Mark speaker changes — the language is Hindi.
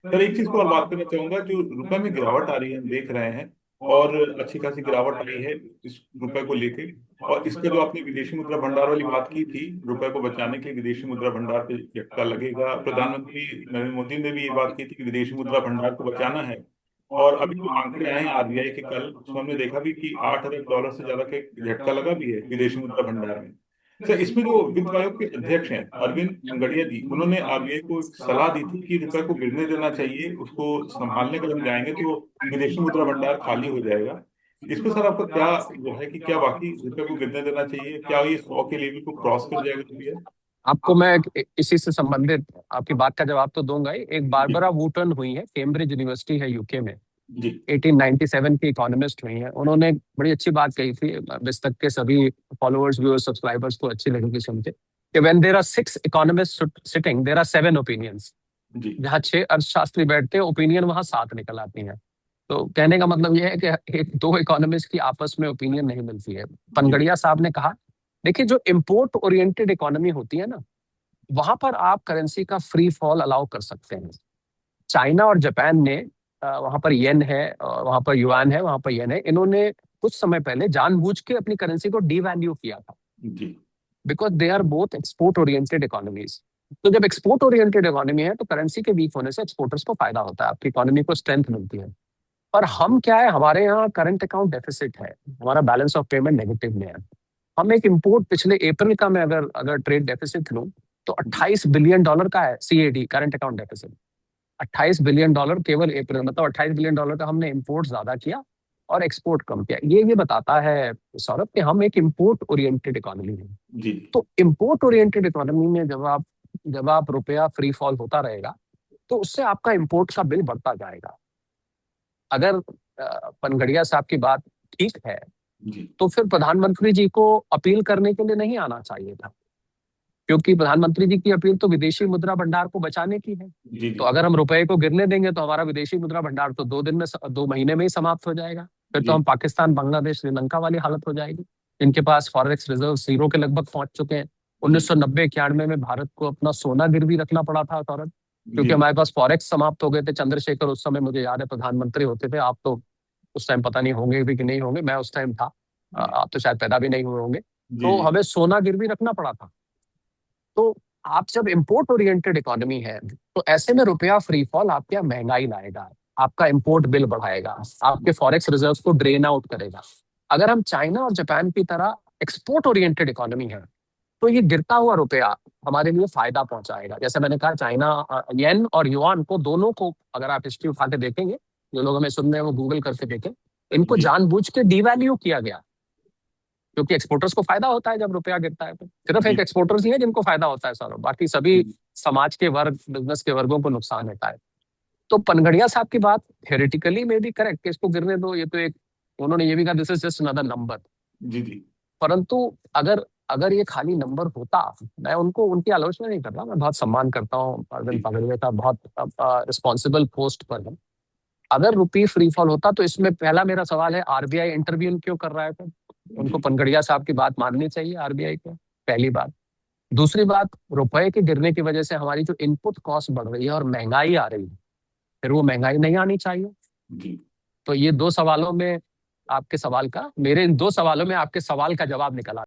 Speaker 1: सर एक चीज को और बात करना चाहूंगा, जो रुपए में गिरावट आ रही है हम देख रहे हैं, और अच्छी खासी गिरावट आई है इस रुपए को लेके। और इसका जो आपने विदेशी मुद्रा भंडार वाली बात की थी, रुपए को बचाने के लिए विदेशी मुद्रा भंडार पे झटका लगेगा। प्रधानमंत्री नरेंद्र मोदी ने भी ये बात की थी कि विदेशी मुद्रा भंडार को बचाना है। और अभी जो आंकड़े आए हैं आरबीआई के कल, उसमें हमने देखा भी कि 8 अरब डॉलर से ज्यादा का झटका लगा भी है विदेशी मुद्रा भंडार में। सर इसमें जो वित्त आयोग के अध्यक्ष हैं अरविंद गंगड़िया जी, उन्होंने आरबीआई को एक सलाह दी थी कि रुपए को गिरने देना चाहिए, उसको संभालने के लिए हम जाएंगे तो विदेशी मुद्रा भंडार खाली हो जाएगा। इस पे सर आपका क्या वो है कि क्या वाकई रुपए को गिरने देना चाहिए? क्या ये 100 के लेवल को क्रॉस कर जाएगा रुपया?
Speaker 2: आपको मैं इसी से संबंधित आपकी बात का जवाब तो दूंगा ही। एक
Speaker 1: जी
Speaker 2: बारबरा वूटन हुई है, कैम्ब्रिज यूनिवर्सिटी है यूके में,
Speaker 1: जी
Speaker 2: 1897 की इकोनॉमिस्ट हुई हैं। उन्होंने बड़ी अच्छी बात कही थी, बिस्तक के सभी फॉलोअर्स व्यूअर्स सब्सक्राइबर्स को अच्छी लगेगी सुन के, कि when there are 6 economist sitting there are 7 opinions.
Speaker 1: जी
Speaker 2: जहाँ 6 अर्थशास्त्री बैठते हैं, ओपिनियन वहां 7 निकल आती हैं। तो कहने का मतलब यह है कि एक दो इकोनॉमिस्ट की आपस में ओपिनियन नहीं मिलती है।
Speaker 1: जी
Speaker 2: पनगड़िया साहब ने कहा, देखिए जो इम्पोर्ट ओरिएंटेड इकोनॉमी होती है ना, वहां पर आप करेंसी का फ्री फॉल अलाउ कर सकते हैं। चाइना और जापान ने वहां पर येन है, वहां पर युआन है, वहां पर येन है, इन्होंने कुछ समय पहले जानबूझ के अपनी करेंसी को डीवैल्यू किया था,
Speaker 1: जी
Speaker 2: because they are both export oriented economies. तो जब एक्सपोर्ट ओरिएंटेड इकोनॉमी है तो करेंसी के वीक होने से एक्सपोर्टर्स को फायदा होता है, आपकी इकोनॉमी को स्ट्रेंथ मिलती है। पर हम क्या है, हमारे यहाँ करंट अकाउंट डेफिसिट है, हमारा बैलेंस ऑफ पेमेंट नेगेटिव में है। हम एक इंपोर्ट पिछले अप्रैल का मैं अगर अगर ट्रेड डेफिसिट लूं तो
Speaker 1: जी
Speaker 2: 28 बिलियन डॉलर का है, CAD current account deficit. 28 billion dollar केवल अप्रैल, मतलब 28 बिलियन डॉलर का हमने इंपोर्ट ज्यादा किया और एक्सपोर्ट कम किया। ये बताता है सौरभ कि हम एक इंपोर्ट ओरिएंटेड इकोनॉमी है।
Speaker 1: जी
Speaker 2: तो इंपोर्ट ओरिएंटेड इकोनॉमी में जब आप रुपया फ्री फॉल होता रहेगा तो उससे आपका इंपोर्ट का बिल बढ़ता जाएगा। अगर पनगड़िया साहब की बात ठीक है
Speaker 1: जी
Speaker 2: तो फिर प्रधानमंत्री जी को अपील करने के लिए नहीं आना चाहिए था, क्योंकि प्रधानमंत्री जी की अपील तो विदेशी मुद्रा भंडार को बचाने की है।
Speaker 1: जी
Speaker 2: तो
Speaker 1: जी
Speaker 2: अगर हम रुपए को गिरने देंगे तो हमारा विदेशी मुद्रा भंडार तो 2 दिन में 2 महीने में ही समाप्त हो जाएगा। फिर तो
Speaker 1: जी
Speaker 2: हम पाकिस्तान, बांग्लादेश, श्रीलंका वाली हालत हो जाएगी। इनके पास फॉरेक्स रिजर्व जीरो के लगभग पहुंच चुके हैं।
Speaker 1: जी
Speaker 2: 1990-91 में भारत को अपना सोना गिरवी रखना पड़ा था सौरभ,
Speaker 1: जी
Speaker 2: क्योंकि हमारे पास फॉरेक्स समाप्त हो गए थे। चंद्रशेखर उस समय मुझे याद है प्रधानमंत्री होते थे, आप तो उस टाइम पता नहीं होंगे भी कि नहीं होंगे, मैं उस टाइम था,
Speaker 1: जी
Speaker 2: आप तो शायद पैदा भी नहीं हुए होंगे।
Speaker 1: जी
Speaker 2: तो
Speaker 1: जी
Speaker 2: हमें सोना गिरवी रखना पड़ा था। तो आप जब इंपोर्ट ओरिएंटेड इकोनॉमी है तो ऐसे में रुपया फ्री फॉल आपके यहाँ महंगाई लाएगा, आपका इंपोर्ट बिल बढ़ाएगा, आपके फॉरेक्स रिजर्व्स को ड्रेन आउट करेगा। अगर हम चाइना और जापान की तरह एक्सपोर्ट ओरिएंटेड इकोनॉमी है तो ये गिरता हुआ रुपया हमारे लिए फायदा पहुंचाएगा। जैसे मैंने कहा, चाइना येन और युआन को, दोनों को अगर आप हिस्ट्री उठा के देखेंगे, जो लोग हमें सुन रहे हैं वो गूगल करके देखें, इनको
Speaker 1: जी
Speaker 2: जानबूझ के डीवैल्यू किया गया, क्योंकि एक्सपोर्टर्स को फायदा होता है जब रुपया गिरता है। तो सिर्फ एक
Speaker 1: जी
Speaker 2: एक्सपोर्टर्स ही है जिनको फायदा होता है सौरभ, बाकी सभी समाज के वर्ग, बिजनेस के वर्गों को नुकसान होता है। तो पनगड़िया साहब की बात थ्योरेटिकली में भी करेक्ट कि इसको गिरने दो, ये तो एक, उन्होंने ये भी कहा this is just another number.
Speaker 1: जी जी
Speaker 2: परंतु अगर अगर ये खाली नंबर होता, मैं उनको उनकी आलोचना नहीं कर रहा, मैं बहुत सम्मान करता हूँ अरविंद
Speaker 1: जी
Speaker 2: पनगड़िया का, बहुत रिस्पॉन्सिबल पोस्ट पर है। अगर रुपये फ्री फॉल होता तो इसमें पहला मेरा सवाल है, आरबीआई इंटरव्यू क्यों कर रहा है? तो
Speaker 1: जी
Speaker 2: उनको पनगड़िया साहब की बात माननी चाहिए आरबीआई को, पहली बात। दूसरी बात, रुपए के गिरने की वजह से हमारी जो इनपुट कॉस्ट बढ़ रही है और महंगाई आ रही है, फिर वो महंगाई नहीं आनी चाहिए।
Speaker 1: जी
Speaker 2: तो ये दो सवालों में आपके सवाल का, मेरे इन दो सवालों में आपके सवाल का जवाब निकला।